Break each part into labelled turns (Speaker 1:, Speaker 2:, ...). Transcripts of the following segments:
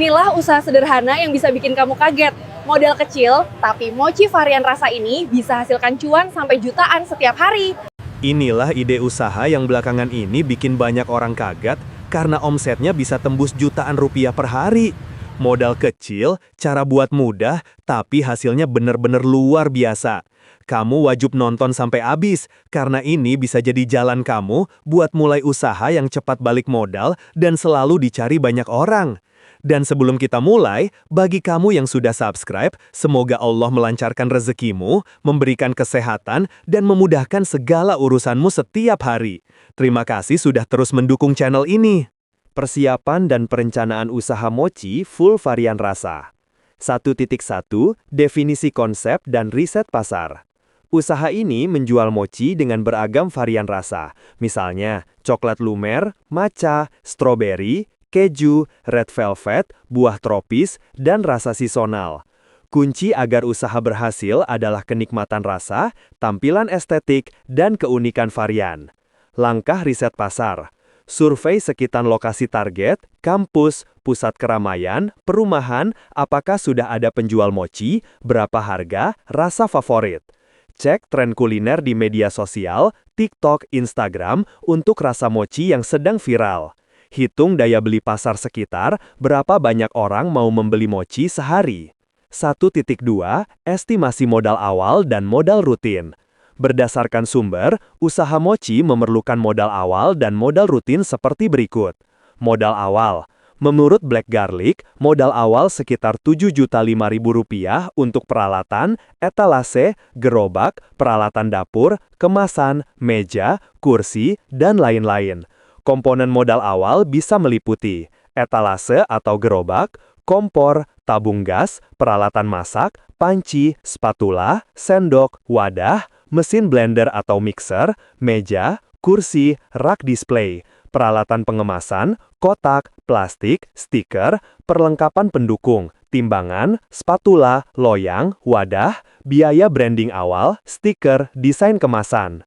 Speaker 1: Inilah usaha sederhana yang bisa bikin kamu kaget. Modal kecil, tapi mochi varian rasa ini bisa hasilkan cuan sampai jutaan setiap hari.
Speaker 2: Inilah ide usaha yang belakangan ini bikin banyak orang kaget karena omsetnya bisa tembus jutaan rupiah per hari. Modal kecil, cara buat mudah, tapi hasilnya bener-bener luar biasa. Kamu wajib nonton sampai habis, karena ini bisa jadi jalan kamu buat mulai usaha yang cepat balik modal dan selalu dicari banyak orang. Dan sebelum kita mulai, bagi kamu yang sudah subscribe, semoga Allah melancarkan rezekimu, memberikan kesehatan, dan memudahkan segala urusanmu setiap hari. Terima kasih sudah terus mendukung channel ini. Persiapan dan perencanaan usaha mochi full varian rasa. 1.1 Definisi konsep dan riset pasar. Usaha ini menjual mochi dengan beragam varian rasa, misalnya coklat lumer, matcha, stroberi, keju, red velvet, buah tropis, dan rasa seasonal. Kunci agar usaha berhasil adalah kenikmatan rasa, tampilan estetik, dan keunikan varian. Langkah riset pasar. Survei sekitar lokasi target, kampus, pusat keramaian, perumahan, apakah sudah ada penjual mochi, berapa harga, rasa favorit. Cek tren kuliner di media sosial, TikTok, Instagram, untuk rasa mochi yang sedang viral. Hitung daya beli pasar sekitar, berapa banyak orang mau membeli mochi sehari. 1.2 Estimasi modal awal dan modal rutin. Berdasarkan sumber, usaha mochi memerlukan modal awal dan modal rutin seperti berikut. Modal awal. Menurut Black Garlic, modal awal sekitar Rp7.500.000 untuk peralatan, etalase, gerobak, peralatan dapur, kemasan, meja, kursi, dan lain-lain. Komponen modal awal bisa meliputi etalase atau gerobak, kompor, tabung gas, peralatan masak, panci, spatula, sendok, wadah, mesin blender atau mixer, meja, kursi, rak display, peralatan pengemasan, kotak, plastik, stiker, perlengkapan pendukung, timbangan, spatula, loyang, wadah, biaya branding awal, stiker, desain kemasan.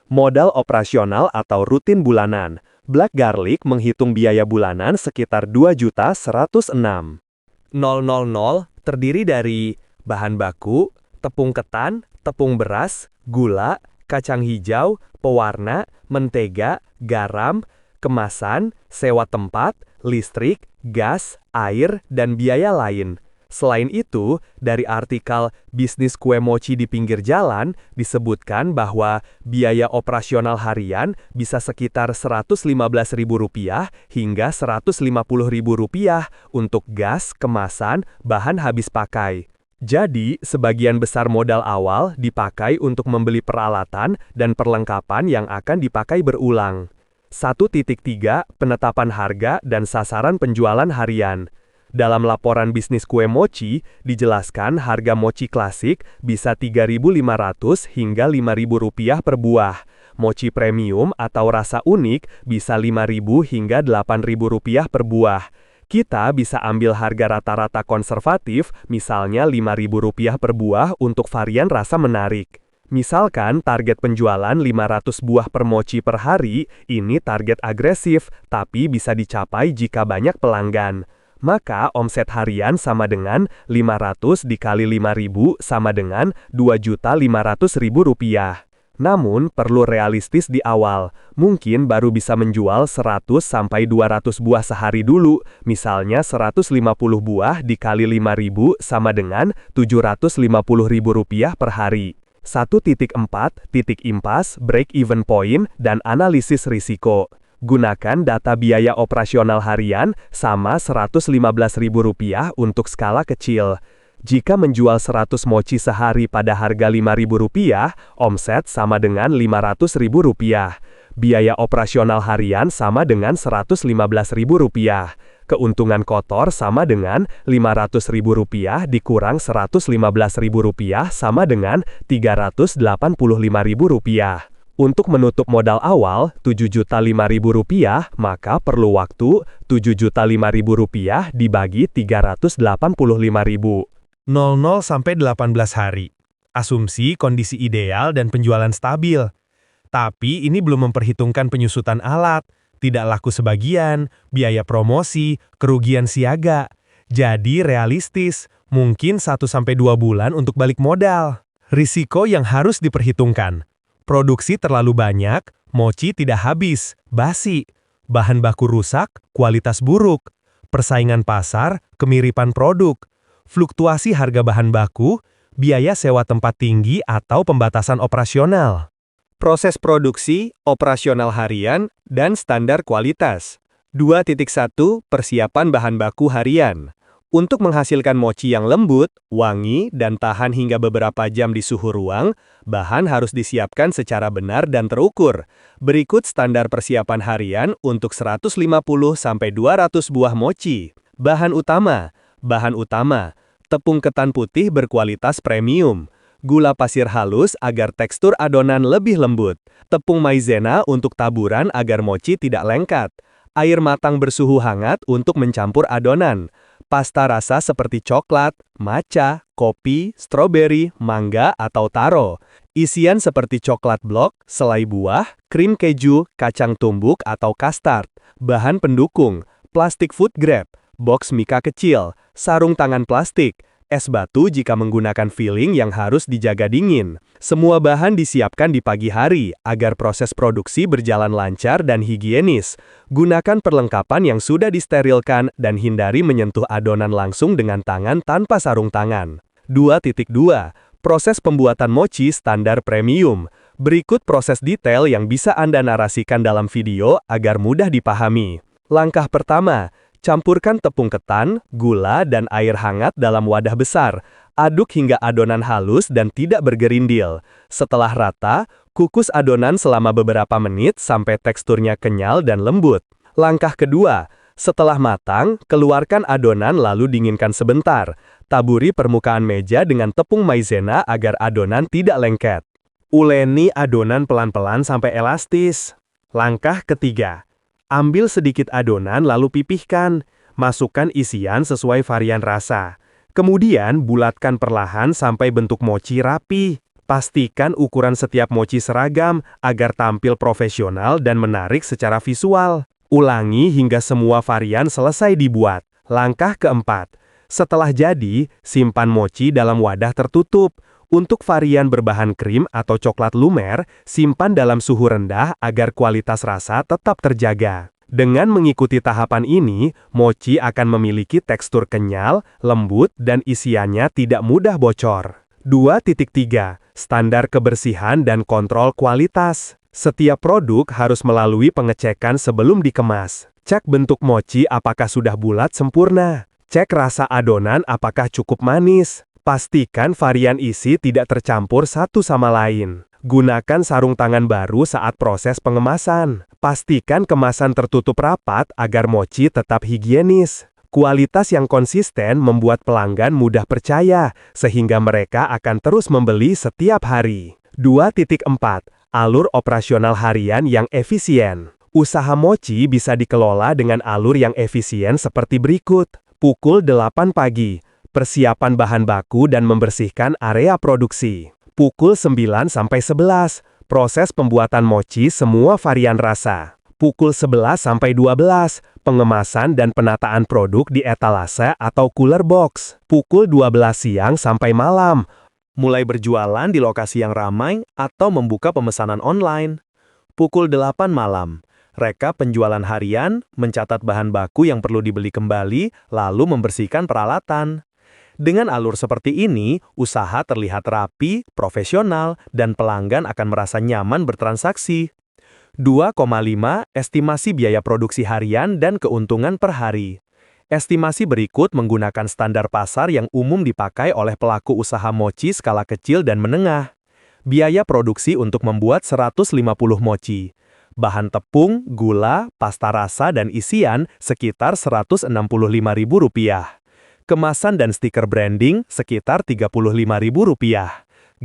Speaker 2: Modal operasional atau rutin bulanan. Black Garlic menghitung biaya bulanan sekitar Rp2.106.000 terdiri dari bahan baku, tepung ketan, tepung beras, gula, kacang hijau, pewarna, mentega, garam, kemasan, sewa tempat, listrik, gas, air, dan biaya lain. Selain itu, dari artikel Bisnis Kue Mochi di Pinggir Jalan, disebutkan bahwa biaya operasional harian bisa sekitar Rp115.000 hingga Rp150.000 untuk gas, kemasan, bahan habis pakai. Jadi, sebagian besar modal awal dipakai untuk membeli peralatan dan perlengkapan yang akan dipakai berulang. 1.3 Penetapan harga dan sasaran penjualan harian. Dalam laporan bisnis kue mochi, dijelaskan harga mochi klasik bisa Rp3.500 hingga Rp5.000 per buah. Mochi premium atau rasa unik bisa Rp5.000 hingga Rp8.000 per buah. Kita bisa ambil harga rata-rata konservatif, misalnya Rp5.000 per buah untuk varian rasa menarik. Misalkan target penjualan 500 buah per mochi per hari, ini target agresif, tapi bisa dicapai jika banyak pelanggan. Maka omset harian sama dengan 500 dikali 5.000 sama dengan Rp2.500.000. Namun, perlu realistis di awal. Mungkin baru bisa menjual 100 sampai 200 buah sehari dulu. Misalnya 150 buah dikali 5.000 sama dengan Rp750.000 per hari. 1.4 Titik impas, break-even point, dan analisis risiko. Gunakan data biaya operasional harian sama Rp115.000 untuk skala kecil. Jika menjual 100 mochi sehari pada harga Rp5.000, omset sama dengan Rp500.000. Biaya operasional harian sama dengan Rp115.000. Keuntungan kotor sama dengan Rp500.000 dikurang Rp115.000 sama dengan Rp385.000. Untuk menutup modal awal Rp7.500.000, maka perlu waktu Rp7.500.000 dibagi Rp385.000.
Speaker 3: 00 sampai 18 hari. Asumsi kondisi ideal dan penjualan stabil. Tapi ini belum memperhitungkan penyusutan alat, tidak laku sebagian, biaya promosi, kerugian siaga. Jadi realistis, mungkin 1-2 bulan untuk balik modal. Risiko yang harus diperhitungkan. Produksi terlalu banyak, mochi tidak habis, basi. Bahan baku rusak, kualitas buruk. Persaingan pasar, kemiripan produk. Fluktuasi harga bahan baku, biaya sewa tempat tinggi atau pembatasan operasional.
Speaker 2: Proses produksi, operasional harian, dan standar kualitas. 2.1 Persiapan bahan baku harian. Untuk menghasilkan mochi yang lembut, wangi, dan tahan hingga beberapa jam di suhu ruang, bahan harus disiapkan secara benar dan terukur. Berikut standar persiapan harian untuk 150-200 buah mochi. Bahan utama. Tepung ketan putih berkualitas premium. Gula pasir halus agar tekstur adonan lebih lembut. Tepung maizena untuk taburan agar mochi tidak lengket. Air matang bersuhu hangat untuk mencampur adonan. Pasta rasa seperti coklat, matcha, kopi, stroberi, mangga, atau taro. Isian seperti coklat blok, selai buah, krim keju, kacang tumbuk, atau kastard. Bahan pendukung, plastik food grade, box mika kecil, sarung tangan plastik, es batu jika menggunakan filling yang harus dijaga dingin. Semua bahan disiapkan di pagi hari agar proses produksi berjalan lancar dan higienis. Gunakan perlengkapan yang sudah disterilkan dan hindari menyentuh adonan langsung dengan tangan tanpa sarung tangan. 2.2 Proses pembuatan mochi standar premium. Berikut proses detail yang bisa Anda narasikan dalam video agar mudah dipahami. Langkah pertama, campurkan tepung ketan, gula, dan air hangat dalam wadah besar. Aduk hingga adonan halus dan tidak bergerindil. Setelah rata, kukus adonan selama beberapa menit sampai teksturnya kenyal dan lembut. Langkah kedua, setelah matang, keluarkan adonan lalu dinginkan sebentar. Taburi permukaan meja dengan tepung maizena agar adonan tidak lengket. Uleni adonan pelan-pelan sampai elastis. Langkah ketiga, ambil sedikit adonan lalu pipihkan. Masukkan isian sesuai varian rasa. Kemudian bulatkan perlahan sampai bentuk mochi rapi. Pastikan ukuran setiap mochi seragam agar tampil profesional dan menarik secara visual. Ulangi hingga semua varian selesai dibuat. Langkah keempat, setelah jadi, simpan mochi dalam wadah tertutup. Untuk varian berbahan krim atau coklat lumer, simpan dalam suhu rendah agar kualitas rasa tetap terjaga. Dengan mengikuti tahapan ini, mochi akan memiliki tekstur kenyal, lembut, dan isiannya tidak mudah bocor. 2.3 Standar kebersihan dan kontrol kualitas. Setiap produk harus melalui pengecekan sebelum dikemas. Cek bentuk mochi apakah sudah bulat sempurna. Cek rasa adonan apakah cukup manis. Pastikan varian isi tidak tercampur satu sama lain. Gunakan sarung tangan baru saat proses pengemasan. Pastikan kemasan tertutup rapat agar mochi tetap higienis. Kualitas yang konsisten membuat pelanggan mudah percaya, sehingga mereka akan terus membeli setiap hari. 2.4 Alur operasional harian yang efisien. Usaha mochi bisa dikelola dengan alur yang efisien seperti berikut. Pukul 8 pagi, persiapan bahan baku dan membersihkan area produksi. Pukul 9-11, proses pembuatan mochi semua varian rasa. Pukul 11-12, pengemasan dan penataan produk di etalase atau cooler box. Pukul 12 siang sampai malam, mulai berjualan di lokasi yang ramai atau membuka pemesanan online. Pukul 8 malam, rekap penjualan harian, mencatat bahan baku yang perlu dibeli kembali, lalu membersihkan peralatan. Dengan alur seperti ini, usaha terlihat rapi, profesional, dan pelanggan akan merasa nyaman bertransaksi. 2,5 Estimasi biaya produksi harian dan keuntungan per hari. Estimasi berikut menggunakan standar pasar yang umum dipakai oleh pelaku usaha mochi skala kecil dan menengah. Biaya produksi untuk membuat 150 mochi. Bahan tepung, gula, pasta rasa, dan isian sekitar Rp165.000. Kemasan dan stiker branding sekitar Rp35.000.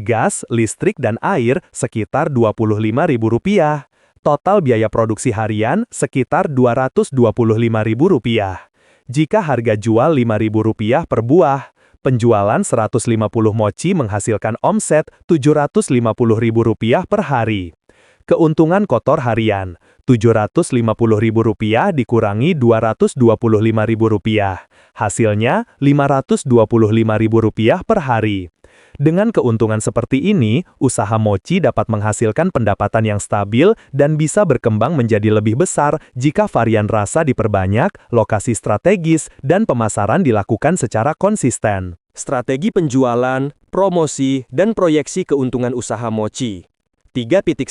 Speaker 2: Gas, listrik, dan air sekitar Rp25.000. Total biaya produksi harian sekitar Rp225.000. Jika harga jual Rp5.000 per buah, penjualan 150 mochi menghasilkan omset Rp750.000 per hari.
Speaker 3: Keuntungan kotor harian, Rp750.000 dikurangi Rp225.000. Hasilnya Rp525.000 per hari. Dengan keuntungan seperti ini, usaha mochi dapat menghasilkan pendapatan yang stabil dan bisa berkembang menjadi lebih besar jika varian rasa diperbanyak, lokasi strategis, dan pemasaran dilakukan secara konsisten.
Speaker 4: Strategi penjualan, promosi, dan proyeksi keuntungan usaha mochi. 3.1.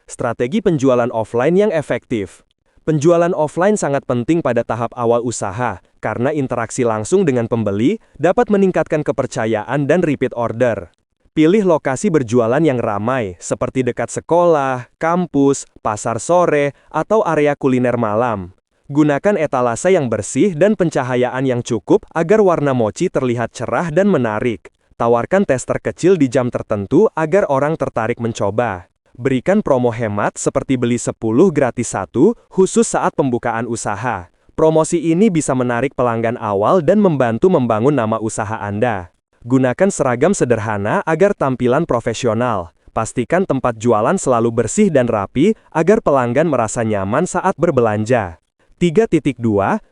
Speaker 4: Strategi penjualan offline yang efektif. Penjualan offline sangat penting pada tahap awal usaha, karena interaksi langsung dengan pembeli dapat meningkatkan kepercayaan dan repeat order. Pilih lokasi berjualan yang ramai, seperti dekat sekolah, kampus, pasar sore, atau area kuliner malam. Gunakan etalase yang bersih dan pencahayaan yang cukup agar warna mochi terlihat cerah dan menarik. Tawarkan tester kecil di jam tertentu agar orang tertarik mencoba. Berikan promo hemat seperti beli 10 gratis 1 khusus saat pembukaan usaha. Promosi ini bisa menarik pelanggan awal dan membantu membangun nama usaha Anda. Gunakan seragam sederhana agar tampilan profesional. Pastikan tempat jualan selalu bersih dan rapi agar pelanggan merasa nyaman saat berbelanja. 3.2.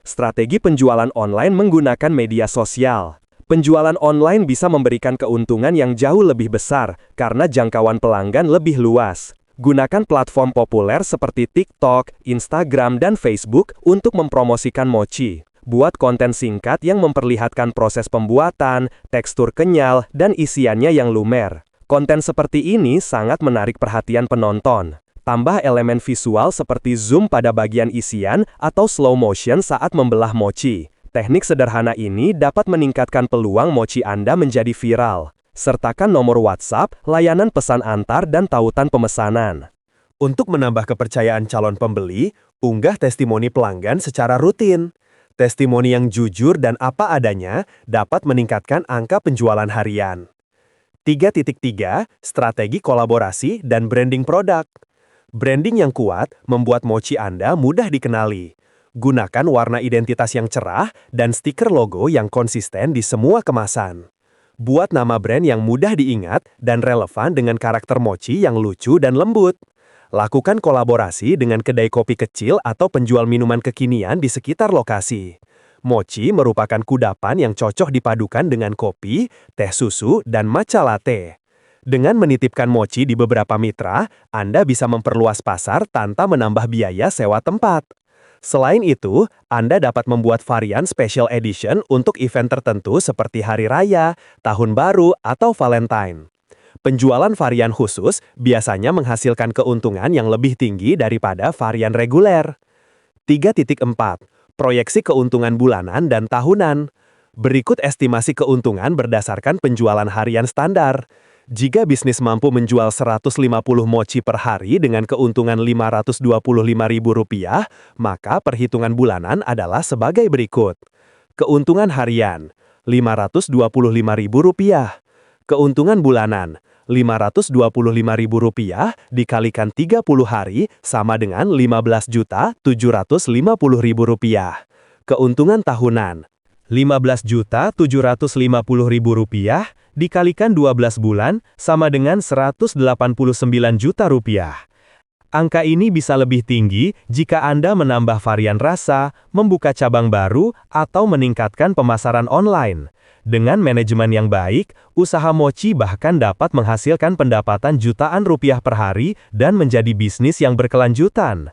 Speaker 4: Strategi penjualan online menggunakan media sosial. Penjualan online bisa memberikan keuntungan yang jauh lebih besar karena jangkauan pelanggan lebih luas. Gunakan platform populer seperti TikTok, Instagram, dan Facebook untuk mempromosikan mochi. Buat konten singkat yang memperlihatkan proses pembuatan, tekstur kenyal, dan isiannya yang lumer. Konten seperti ini sangat menarik perhatian penonton. Tambah elemen visual seperti zoom pada bagian isian atau slow motion saat membelah mochi. Teknik sederhana ini dapat meningkatkan peluang mochi Anda menjadi viral. Sertakan nomor WhatsApp, layanan pesan antar, dan tautan pemesanan.
Speaker 3: Untuk menambah kepercayaan calon pembeli, unggah testimoni pelanggan secara rutin. Testimoni yang jujur dan apa adanya dapat meningkatkan angka penjualan harian. 3.3. Strategi kolaborasi dan branding produk. Branding yang kuat membuat mochi Anda mudah dikenali. Gunakan warna identitas yang cerah dan stiker logo yang konsisten di semua kemasan. Buat nama brand yang mudah diingat dan relevan dengan karakter mochi yang lucu dan lembut. Lakukan kolaborasi dengan kedai kopi kecil atau penjual minuman kekinian di sekitar lokasi. Mochi merupakan kudapan yang cocok dipadukan dengan kopi, teh susu, dan matcha latte. Dengan menitipkan mochi di beberapa mitra, Anda bisa memperluas pasar tanpa menambah biaya sewa tempat. Selain itu, Anda dapat membuat varian special edition untuk event tertentu seperti Hari Raya, Tahun Baru, atau Valentine. Penjualan varian khusus biasanya menghasilkan keuntungan yang lebih tinggi daripada varian reguler. 3.4. Proyeksi keuntungan bulanan dan tahunan. Berikut estimasi keuntungan berdasarkan penjualan harian standar. Jika bisnis mampu menjual 150 mochi per hari dengan keuntungan Rp525.000, maka perhitungan bulanan adalah sebagai berikut. Keuntungan harian, Rp525.000. Keuntungan bulanan, Rp525.000 dikalikan 30 hari sama dengan Rp15.750.000. Keuntungan tahunan, Rp15.750.000 dikalikan 12 bulan sama dengan Rp189 juta. Angka ini bisa lebih tinggi jika Anda menambah varian rasa, membuka cabang baru, atau meningkatkan pemasaran online. Dengan manajemen yang baik, usaha mochi bahkan dapat menghasilkan pendapatan jutaan rupiah per hari dan menjadi bisnis yang berkelanjutan.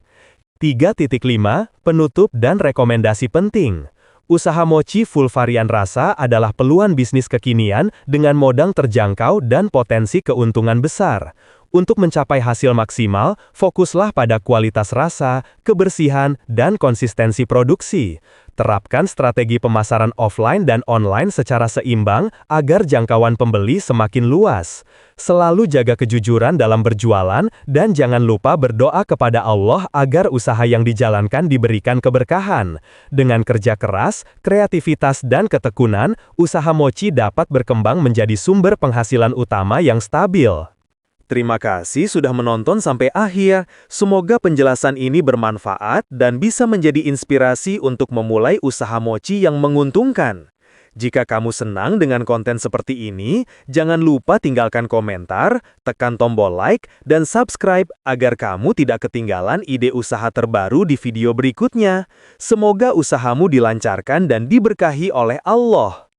Speaker 3: 3.5. Penutup dan rekomendasi penting. Usaha mochi full varian rasa adalah peluang bisnis kekinian dengan modal terjangkau dan potensi keuntungan besar. Untuk mencapai hasil maksimal, fokuslah pada kualitas rasa, kebersihan, dan konsistensi produksi. Terapkan strategi pemasaran offline dan online secara seimbang agar jangkauan pembeli semakin luas. Selalu jaga kejujuran dalam berjualan dan jangan lupa berdoa kepada Allah agar usaha yang dijalankan diberikan keberkahan. Dengan kerja keras, kreativitas, dan ketekunan, usaha mochi dapat berkembang menjadi sumber penghasilan utama yang stabil.
Speaker 2: Terima kasih sudah menonton sampai akhir. Semoga penjelasan ini bermanfaat dan bisa menjadi inspirasi untuk memulai usaha mochi yang menguntungkan. Jika kamu senang dengan konten seperti ini, jangan lupa tinggalkan komentar, tekan tombol like, dan subscribe agar kamu tidak ketinggalan ide usaha terbaru di video berikutnya. Semoga usahamu dilancarkan dan diberkahi oleh Allah.